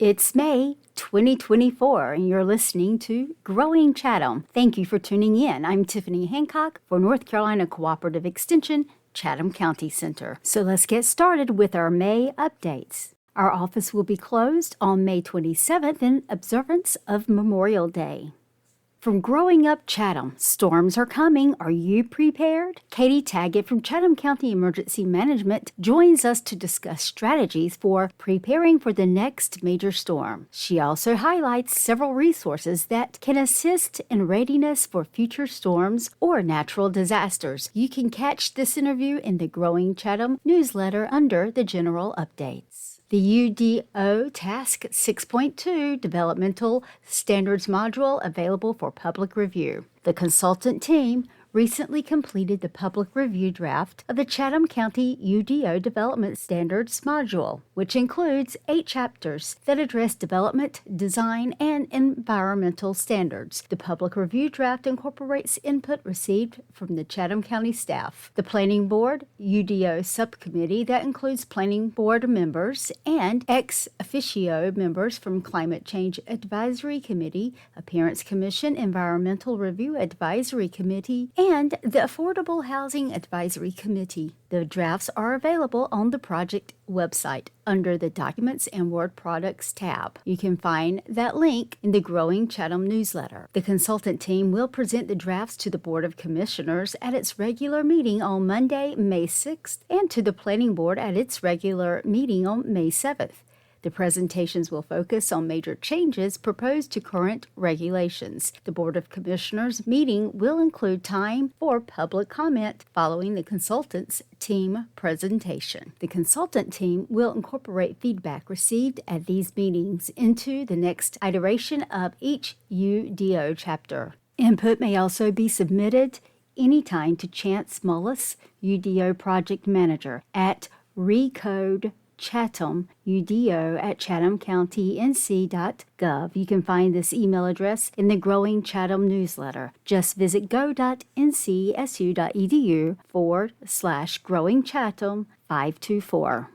It's May 2024, and you're listening to Growing Chatham. Thank you for tuning in. I'm Tiffany Hancock for North Carolina Cooperative Extension, Chatham County Center. So let's get started with our May updates. Our office will be closed on May 27th in observance of Memorial Day. From Growing Up Chatham, storms are coming. Are you prepared? Katie Taggett from Chatham County Emergency Management joins us to discuss strategies for preparing for the next major storm. She also highlights several resources that can assist in readiness for future storms or natural disasters. You can catch this interview in the Growing Chatham newsletter under the General Updates. The UDO Task 6.2 Developmental Standards Module available for public review. The consultant team recently completed the public review draft of the Chatham County UDO Development Standards Module, which includes 8 chapters that address development, design, and environmental standards. The public review draft incorporates input received from the Chatham County staff, the Planning Board UDO Subcommittee that includes Planning Board members and ex officio members from Climate Change Advisory Committee, Appearance Commission, Environmental Review Advisory Committee, and the Affordable Housing Advisory Committee. The drafts are available on the project website under the Documents and Word Products tab. You can find that link in the Growing Chatham newsletter. The consultant team will present the drafts to the Board of Commissioners at its regular meeting on Monday, May 6th, and to the Planning Board at its regular meeting on May 7th. The presentations will focus on major changes proposed to current regulations. The Board of Commissioners meeting will include time for public comment following the consultant's team presentation. The consultant team will incorporate feedback received at these meetings into the next iteration of each UDO chapter. Input may also be submitted anytime to Chance Mullis, UDO Project Manager, at recodechathamudo@chathamcountync.gov. You can find this email address in the Growing Chatham newsletter. Just visit go.ncsu.edu/Growing Chatham 524.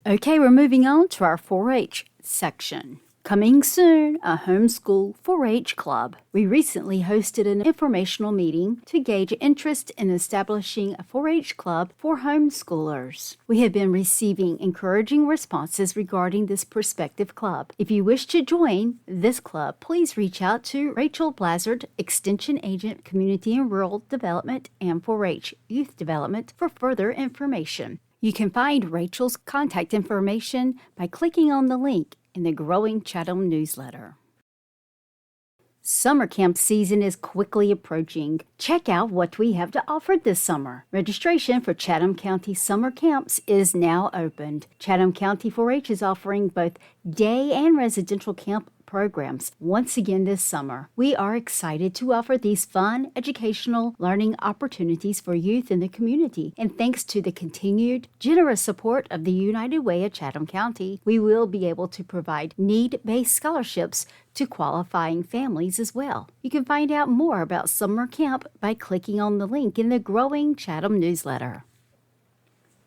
Okay, we're moving on to our 4-H section. Coming soon, a homeschool 4-H club. We recently hosted an informational meeting to gauge interest in establishing a 4-H club for homeschoolers. We have been receiving encouraging responses regarding this prospective club. If you wish to join this club, please reach out to Rachel Blazard, Extension Agent, Community and Rural Development and 4-H Youth Development for further information. You can find Rachel's contact information by clicking on the link in the Growing Chatham newsletter. Summer camp season is quickly approaching. Check out what we have to offer this summer. Registration for Chatham County summer camps is now opened. Chatham County 4-H is offering both day and residential camp programs once again this summer. We are excited to offer these fun, educational learning opportunities for youth in the community. And thanks to the continued generous support of the United Way of Chatham County, we will be able to provide need-based scholarships to qualifying families as well. You can find out more about summer camp by clicking on the link in the Growing Chatham newsletter.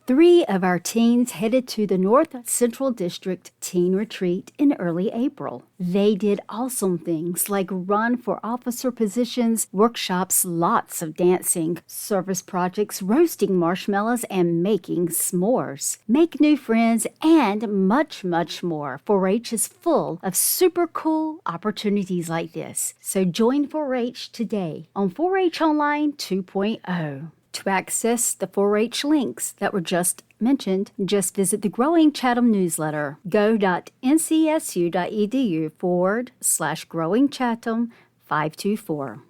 3 of our teens headed to the North Central District Teen Retreat in early April. They did awesome things like run for officer positions, workshops, lots of dancing, service projects, roasting marshmallows, and making s'mores. Make new friends, and much, much more. 4-H is full of super cool opportunities like this. So join 4-H today on 4-H Online 2.0. To access the 4-H links that were just mentioned, just visit the Growing Chatham newsletter. Go.ncsu.edu/Growing Chatham 524.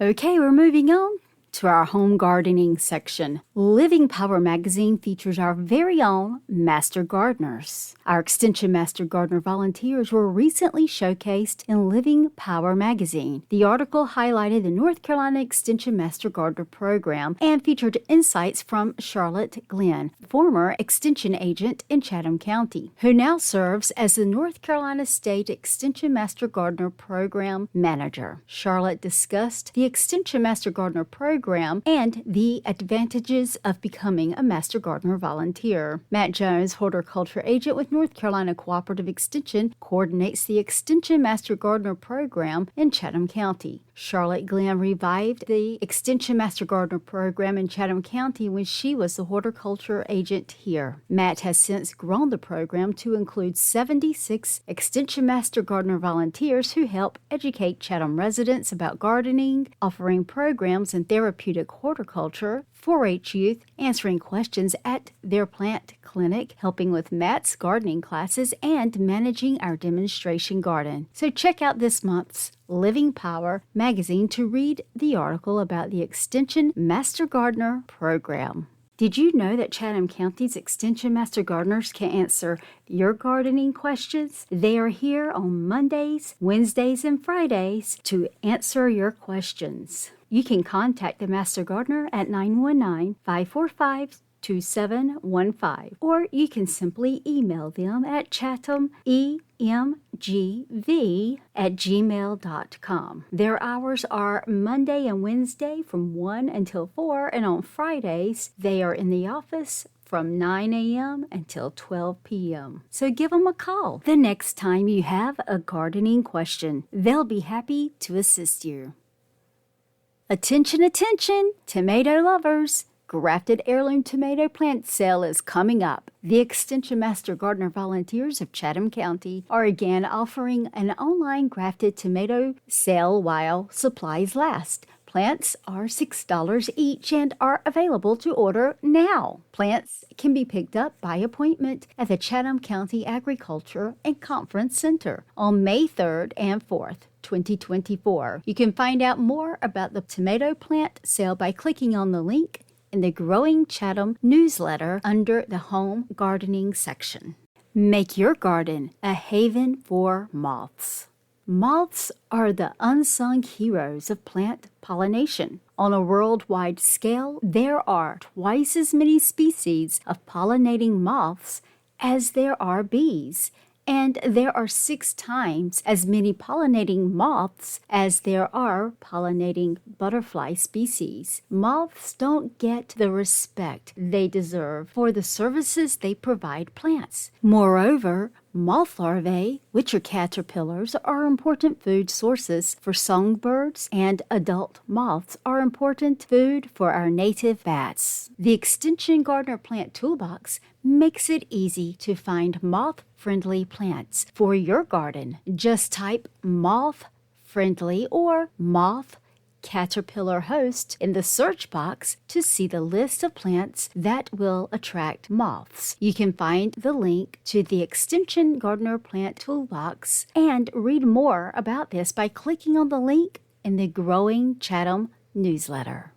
Okay, we're moving on to our home gardening section. Living Power magazine features our very own Master Gardeners. Our Extension Master Gardener volunteers were recently showcased in Living Power magazine. The article highlighted the North Carolina Extension Master Gardener program and featured insights from Charlotte Glenn, former Extension agent in Chatham County, who now serves as the North Carolina State Extension Master Gardener program manager. Charlotte discussed the Extension Master Gardener program program and the advantages of becoming a Master Gardener volunteer. Matt Jones, horticulture agent with North Carolina Cooperative Extension, coordinates the Extension Master Gardener program in Chatham County. Charlotte Glenn revived the Extension Master Gardener program in Chatham County when she was the horticulture agent here. Matt has since grown the program to include 76 Extension Master Gardener volunteers who help educate Chatham residents about gardening, offering programs in therapeutic horticulture, 4-H youth, answering questions at their plant clinic, helping with Matt's gardening classes, and managing our demonstration garden. So check out this month's Living Power magazine to read the article about the Extension Master Gardener program. Did you know that Chatham County's Extension Master Gardeners can answer your gardening questions? They are here on Mondays, Wednesdays, and Fridays to answer your questions. You can contact the Master Gardener at 919-545-2715, or you can simply email them at chatham@gmail.com. Their hours are Monday and Wednesday from 1 until 4, and on Fridays they are in the office from 9 a.m. until 12 p.m. So give them a call the next time you have a gardening question. They'll be happy to assist you. Attention, attention, tomato lovers! Grafted heirloom tomato plant sale is coming up. The Extension Master Gardener volunteers of Chatham County are again offering an online grafted tomato sale while supplies last. Plants are $6 each and are available to order now. Plants can be picked up by appointment at the Chatham County Agriculture and Conference Center on May 3rd and 4th. 2024. You can find out more about the tomato plant sale by clicking on the link in the Growing Chatham newsletter under the Home Gardening section. Make your garden a haven for moths. Moths are the unsung heroes of plant pollination. On a worldwide scale, there are twice as many species of pollinating moths as there are bees, and there are 6 times as many pollinating moths as there are pollinating butterfly species. Moths don't get the respect they deserve for the services they provide plants. Moreover, moth larvae, which are caterpillars, are important food sources for songbirds, and adult moths are important food for our native bats. The Extension Gardener Plant Toolbox makes it easy to find moth-friendly plants for your garden. Just type moth-friendly or moth caterpillar host in the search box to see the list of plants that will attract moths. You can find the link to the Extension Gardener Plant Toolbox and read more about this by clicking on the link in the Growing Chatham newsletter.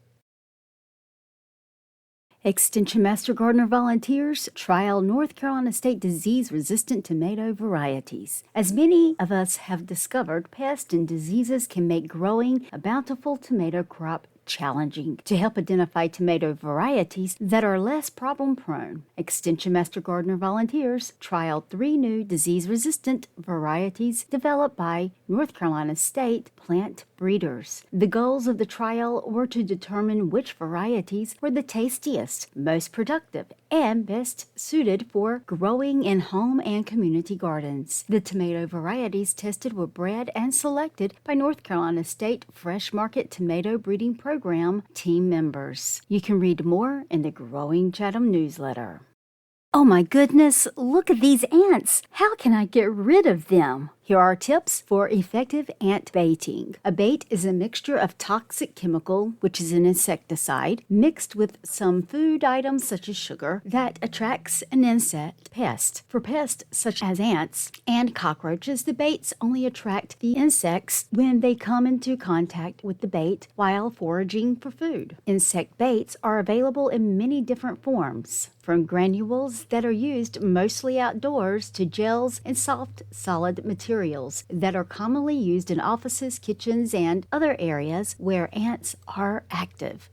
Extension Master Gardener volunteers trial North Carolina State disease-resistant tomato varieties. As many of us have discovered, pests and diseases can make growing a bountiful tomato crop challenging. To help identify tomato varieties that are less problem-prone, Extension Master Gardener volunteers trialed 3 new disease-resistant varieties developed by North Carolina State plant breeders. The goals of the trial were to determine which varieties were the tastiest, most productive, and best suited for growing in home and community gardens. The tomato varieties tested were bred and selected by North Carolina State Fresh Market Tomato Breeding Program team members. You can read more in the Growing Chatham newsletter. Oh my goodness, look at these ants! How can I get rid of them? Here are tips for effective ant baiting. A bait is a mixture of toxic chemical, which is an insecticide, mixed with some food items such as sugar that attracts an insect pest. For pests such as ants and cockroaches, the baits only attract the insects when they come into contact with the bait while foraging for food. Insect baits are available in many different forms, from granules that are used mostly outdoors to gels and soft, solid materials that are commonly used in offices, kitchens, and other areas where ants are active.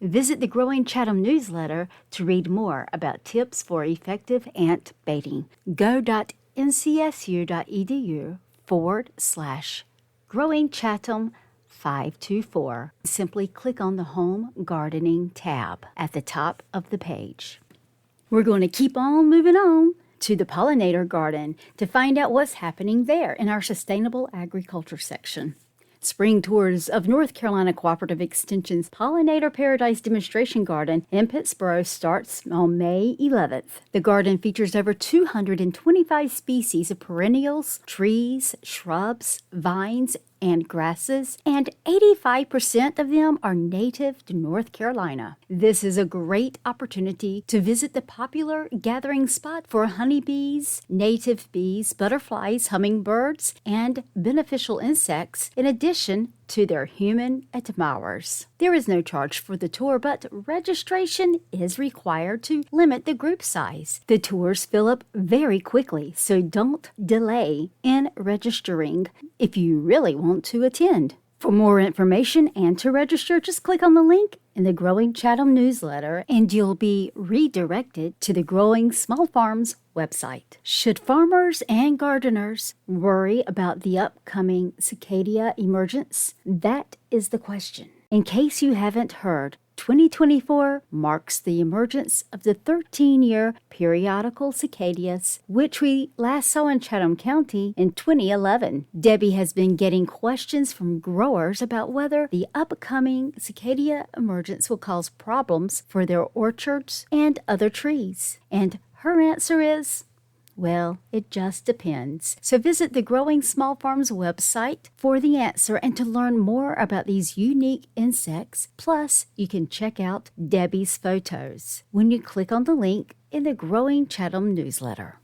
Visit the Growing Chatham newsletter to read more about tips for effective ant baiting. Go.ncsu.edu/Growing Chatham 524. Simply click on the Home Gardening tab at the top of the page. We're going to keep on moving on to the pollinator garden to find out what's happening there in our Sustainable Agriculture section. Spring tours of North Carolina Cooperative Extension's Pollinator Paradise Demonstration Garden in Pittsboro starts on May 11th. The garden features over 225 species of perennials, trees, shrubs, vines, and grasses, and 85% of them are native to North Carolina. This is a great opportunity to visit the popular gathering spot for honeybees, native bees, butterflies, hummingbirds, and beneficial insects, in addition to their human admirers. There is no charge for the tour, but registration is required to limit the group size. The tours fill up very quickly, so don't delay in registering if you really want to attend. For more information and to register, just click on the link in the Growing Chatham newsletter and you'll be redirected to the Growing Small Farms website. Should farmers and gardeners worry about the upcoming cicada emergence? That is the question. In case you haven't heard, 2024 marks the emergence of the 13-year periodical cicadas, which we last saw in Chatham County in 2011. Debbie has been getting questions from growers about whether the upcoming cicada emergence will cause problems for their orchards and other trees. And her answer is, well, it just depends. So visit the Growing Small Farms website for the answer and to learn more about these unique insects. Plus, you can check out Debbie's photos when you click on the link in the Growing Chatham newsletter.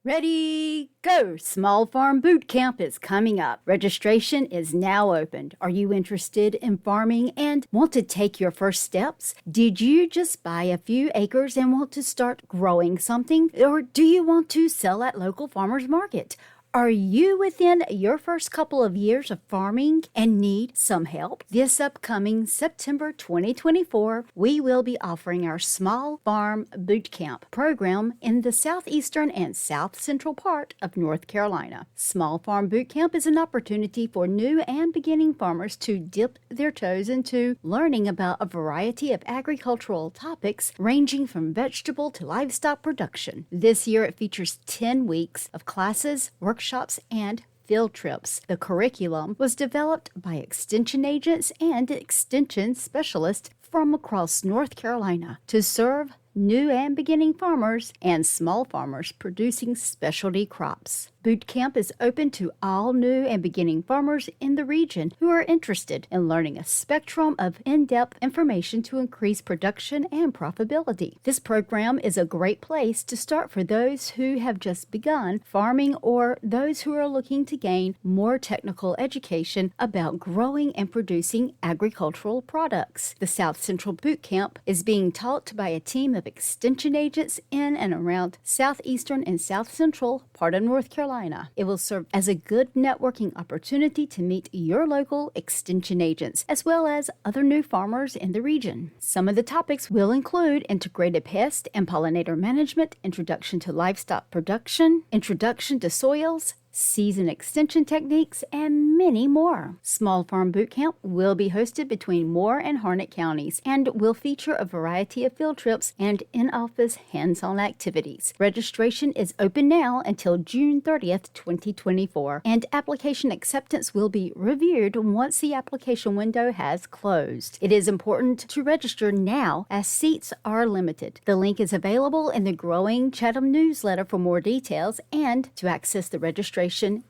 Ready, go! Small Farm Boot Camp is coming up. Registration is now opened. Are you interested in farming and want to take your first steps? Did you just buy a few acres and want to start growing something? Or do you want to sell at local farmers market? Are you within your first couple of years of farming and need some help? This upcoming September 2024, we will be offering our Small Farm Boot Camp program in the southeastern and south central part of North Carolina. Small Farm Boot Camp is an opportunity for new and beginning farmers to dip their toes into learning about a variety of agricultural topics ranging from vegetable to livestock production. This year it features 10 weeks of classes, workshops, and field trips. The curriculum was developed by extension agents and extension specialists from across North Carolina to serve new and beginning farmers and small farmers producing specialty crops. Boot Camp is open to all new and beginning farmers in the region who are interested in learning a spectrum of in-depth information to increase production and profitability. This program is a great place to start for those who have just begun farming or those who are looking to gain more technical education about growing and producing agricultural products. The South Central Boot Camp is being taught by a team of extension agents in and around southeastern and south central part of North Carolina. It will serve as a good networking opportunity to meet your local extension agents, as well as other new farmers in the region. Some of the topics will include integrated pest and pollinator management, introduction to livestock production, introduction to soils, season extension techniques, and many more. Small Farm Boot Camp will be hosted between Moore and Harnett counties and will feature a variety of field trips and in-office hands-on activities. Registration is open now until June 30th, 2024, and application acceptance will be reviewed once the application window has closed. It is important to register now as seats are limited. The link is available in the Growing Chatham newsletter for more details and to access the registration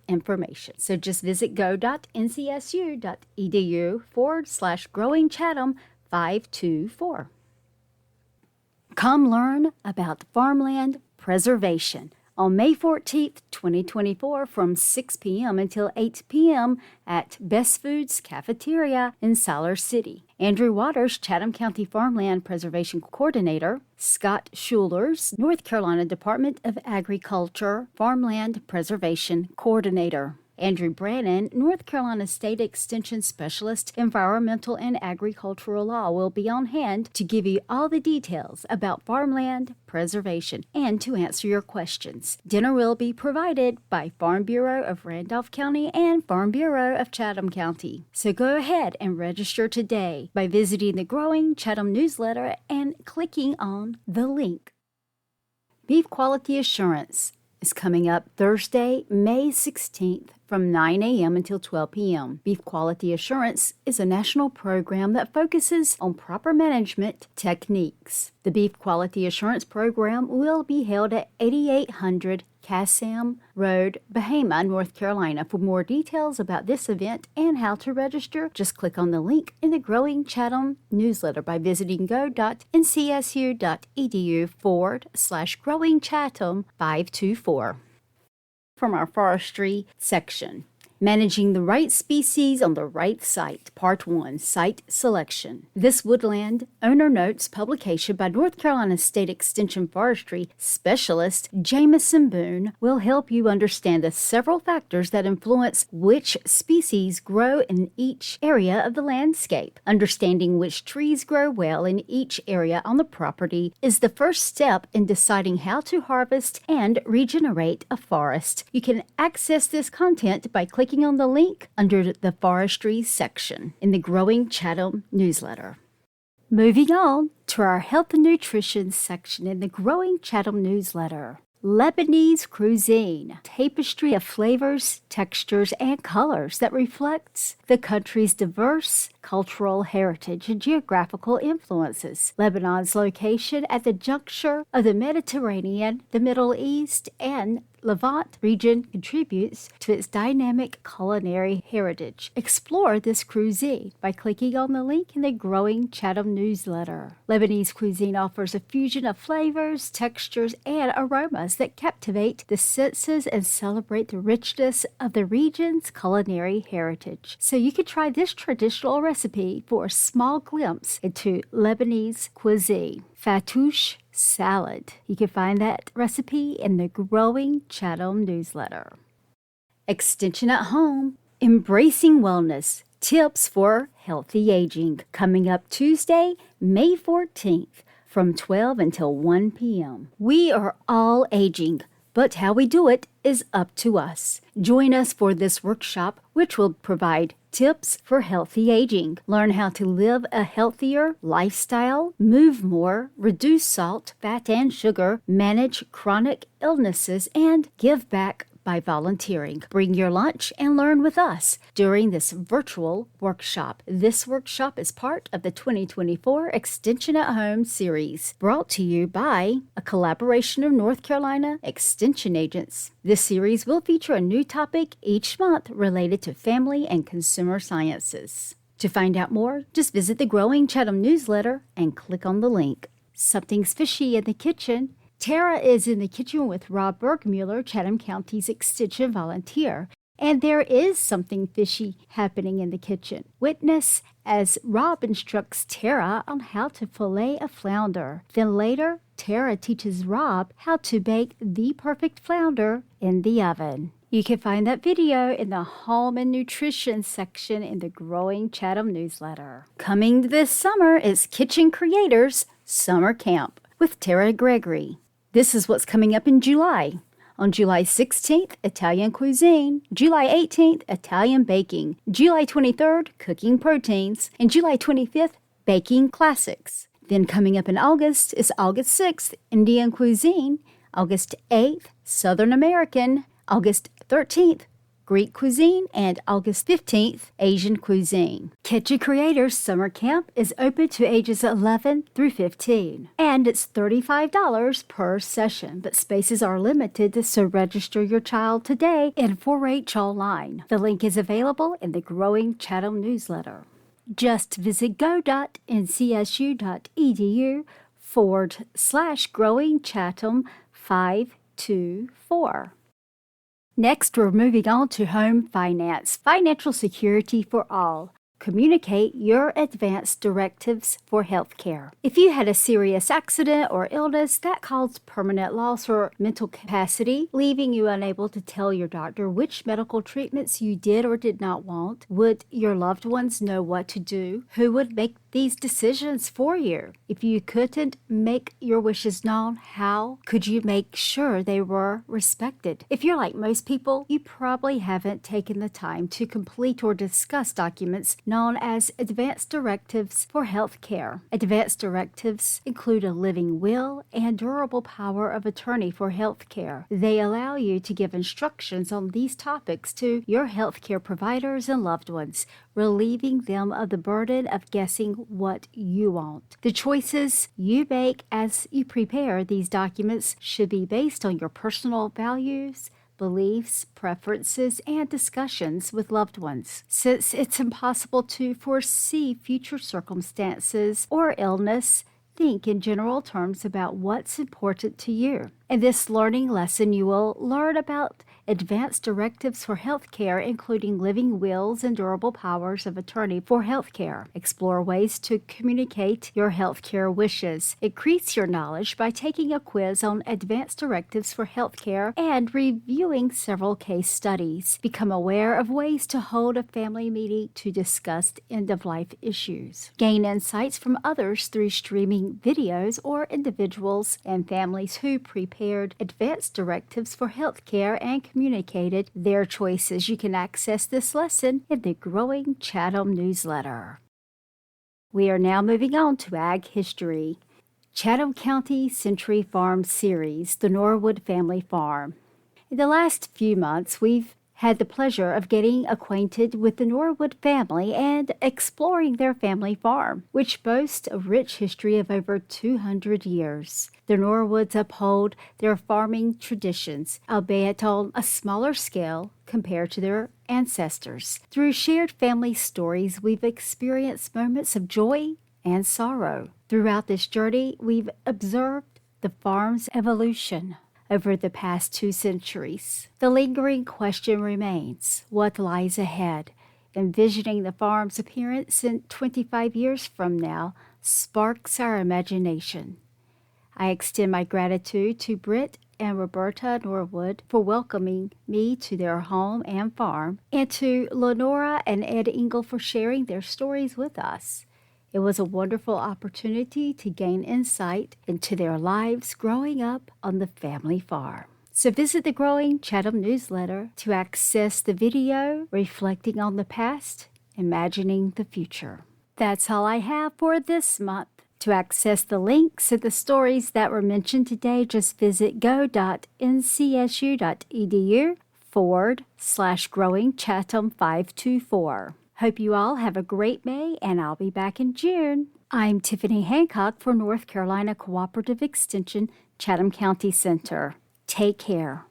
information. So just visit go.ncsu.edu/Growing Chatham 524. Come learn about farmland preservation on May 14th, 2024 from 6 p.m. until 8 p.m. at Best Foods Cafeteria in Siler City. Andrew Waters, Chatham County Farmland Preservation Coordinator, Scott Schulers, North Carolina Department of Agriculture Farmland Preservation Coordinator. Andrew Brannon, North Carolina State Extension Specialist, Environmental and Agricultural Law, will be on hand to give you all the details about farmland preservation and to answer your questions. Dinner will be provided by Farm Bureau of Randolph County and Farm Bureau of Chatham County. So go ahead and register today by visiting the Growing Chatham newsletter and clicking on the link. Beef Quality Assurance is coming up Thursday, May 16th from 9 a.m. until 12 p.m. Beef Quality Assurance is a national program that focuses on proper management techniques. The Beef Quality Assurance program will be held at 8800 Chatham Road, Bahama, North Carolina. For more details about this event and how to register, just click on the link in the Growing Chatham newsletter by visiting go.ncsu.edu/Growing Chatham 524. From our forestry section. Managing the right species on the right site. Part 1, Site Selection. This Woodland Owner Notes publication by North Carolina State Extension Forestry Specialist Jamison Boone will help you understand the several factors that influence which species grow in each area of the landscape. Understanding which trees grow well in each area on the property is the first step in deciding how to harvest and regenerate a forest. You can access this content by clicking on the link under the Forestry section in the Growing Chatham newsletter. Moving on to our Health and Nutrition section in the Growing Chatham newsletter. Lebanese cuisine, tapestry of flavors, textures, and colors that reflects the country's diverse cultural heritage and geographical influences. Lebanon's location at the juncture of the Mediterranean, the Middle East, and Levant region contributes to its dynamic culinary heritage. Explore this cuisine by clicking on the link in the Growing Chatham newsletter. Lebanese cuisine offers a fusion of flavors, textures, and aromas that captivate the senses and celebrate the richness of the region's culinary heritage. So you can try this traditional recipe for a small glimpse into Lebanese cuisine. Fattoush salad. You can find that recipe in the Growing Chatham newsletter. Extension at Home, Embracing Wellness, Tips for Healthy Aging, coming up Tuesday, May 14th from 12 until 1 p.m. We are all aging, but how we do it is up to us. Join us for this workshop, which will provide tips for healthy aging. Learn how to live a healthier lifestyle, move more, reduce salt, fat, and sugar, manage chronic illnesses, and give back by volunteering. Bring your lunch and learn with us during this virtual workshop. This workshop is part of the 2024 Extension at Home series, brought to you by a collaboration of North Carolina Extension agents. This series will feature a new topic each month related to family and consumer sciences. To find out more, just visit the Growing Chatham newsletter and click on the link. Something's fishy in the kitchen. Tara is in the kitchen with Rob Bergmuller, Chatham County's Extension volunteer, and there is something fishy happening in the kitchen. Witness as Rob instructs Tara on how to fillet a flounder. Then later, Tara teaches Rob how to bake the perfect flounder in the oven. You can find that video in the Home and Nutrition section in the Growing Chatham newsletter. Coming this summer is Kitchen Creators Summer Camp with Tara Gregory. This is what's coming up in July. On July 16th, Italian cuisine. July 18th, Italian baking. July 23rd, cooking proteins. And July 25th, baking classics. Then coming up in August is August 6th, Indian cuisine. August 8th, Southern American. August 13th, Greek cuisine, and August 15th, Asian cuisine. Kitchen Creators Summer Camp is open to ages 11 through 15, and it's $35 per session, but spaces are limited, so register your child today in 4-H online. The link is available in the Growing Chatham newsletter. Just visit go.ncsu.edu/Growing Chatham 524. Next, we're moving on to home finance, financial security for all. Communicate your advance directives for health care. If you had a serious accident or illness that caused permanent loss or mental capacity, leaving you unable to tell your doctor which medical treatments you did or did not want, would your loved ones know what to do? Who would make these decisions for you? If you couldn't make your wishes known, how could you make sure they were respected? If you're like most people, you probably haven't taken the time to complete or discuss documents known as advance directives for health care. Advance directives include a living will and durable power of attorney for health care. They allow you to give instructions on these topics to your health care providers and loved ones, relieving them of the burden of guessing what you want. The choices you make as you prepare these documents should be based on your personal values, beliefs, preferences, and discussions with loved ones. Since it's impossible to foresee future circumstances or illness, think in general terms about what's important to you. In this learning lesson, you will learn about advanced directives for healthcare, including living wills and durable powers of attorney for healthcare. Explore ways to communicate your healthcare wishes. Increase your knowledge by taking a quiz on advanced directives for healthcare and reviewing several case studies. Become aware of ways to hold a family meeting to discuss end-of-life issues. Gain insights from others through streaming videos or individuals and families who prepared advanced directives for healthcare and communicated their choices. You can access this lesson in the Growing Chatham newsletter. We are now moving on to Ag History. Chatham County Century Farm Series, the Norwood Family Farm. In the last few months, we've had the pleasure of getting acquainted with the Norwood family and exploring their family farm, which boasts a rich history of over 200 years. The Norwoods uphold their farming traditions, albeit on a smaller scale compared to their ancestors. Through shared family stories, we've experienced moments of joy and sorrow. Throughout this journey, we've observed the farm's evolution over the past 2 centuries. The lingering question remains, what lies ahead? Envisioning the farm's appearance in 25 years from now sparks our imagination. I extend my gratitude to Britt and Roberta Norwood for welcoming me to their home and farm, and to Lenora and Ed Engel for sharing their stories with us. It was a wonderful opportunity to gain insight into their lives growing up on the family farm. So visit the Growing Chatham newsletter to access the video reflecting on the past, imagining the future. That's all I have for this month. To access the links and the stories that were mentioned today, just visit go.ncsu.edu/growingchatham524. Hope you all have a great May, and I'll be back in June. I'm Tiffany Hancock for North Carolina Cooperative Extension, Chatham County Center. Take care.